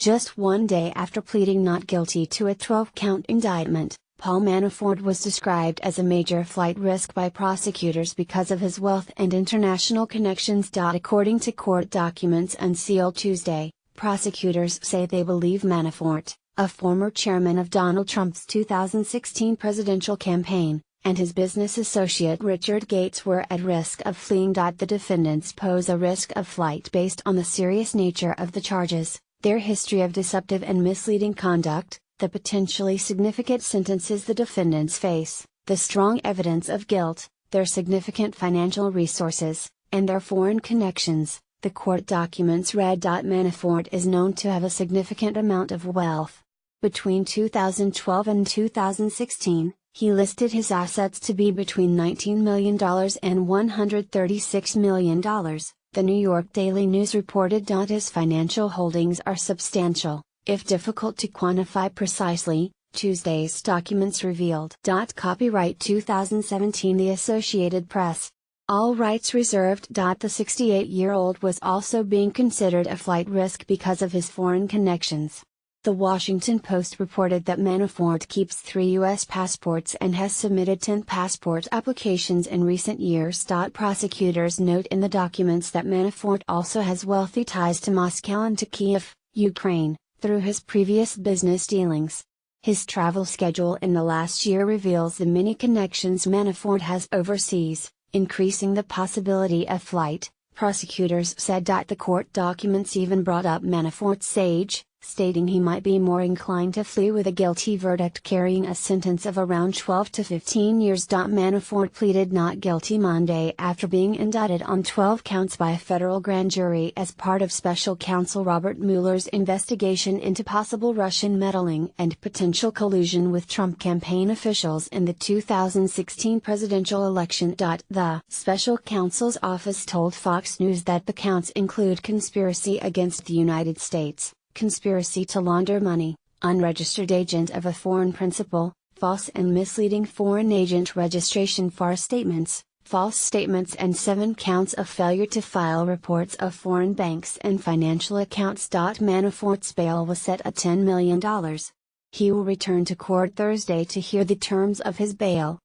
Just one day after pleading not guilty to a 12-count indictment, Paul Manafort was described as a major flight risk by prosecutors because of his wealth and international connections. According to court documents unsealed Tuesday, prosecutors say they believe Manafort, a former chairman of Donald Trump's 2016 presidential campaign, and his business associate Richard Gates were at risk of fleeing. The defendants pose a risk of flight based on the serious nature of the charges, their history of deceptive and misleading conduct, the potentially significant sentences the defendants face, the strong evidence of guilt, their significant financial resources, and their foreign connections. The court documents read. Manafort is known to have a significant amount of wealth. Between 2012 and 2016, he listed his assets to be between $19 million and $136 million, the New York Daily News reported. His financial holdings are substantial, if difficult to quantify precisely, Tuesday's documents revealed. Copyright 2017 The Associated Press. All rights reserved. The 68-year-old was also being considered a flight risk because of his foreign connections. The Washington Post reported that Manafort keeps 3 U.S. passports and has submitted 10 passport applications in recent years. Prosecutors note in the documents that Manafort also has wealthy ties to Moscow and to Kiev, Ukraine, through his previous business dealings. His travel schedule in the last year reveals the many connections Manafort has overseas, increasing the possibility of flight, prosecutors said. The court documents even brought up Manafort's age, stating he might be more inclined to flee with a guilty verdict carrying a sentence of around 12 to 15 years. Manafort pleaded not guilty Monday after being indicted on 12 counts by a federal grand jury as part of special counsel Robert Mueller's investigation into possible Russian meddling and potential collusion with Trump campaign officials in the 2016 presidential election. The special counsel's office told Fox News that the counts include conspiracy against the United States, conspiracy to launder money, unregistered agent of a foreign principal, false and misleading foreign agent registration, FAR statements, false statements, and 7 counts of failure to file reports of foreign banks and financial accounts. Manafort's bail was set at $10 million. He will return to court Thursday to hear the terms of his bail,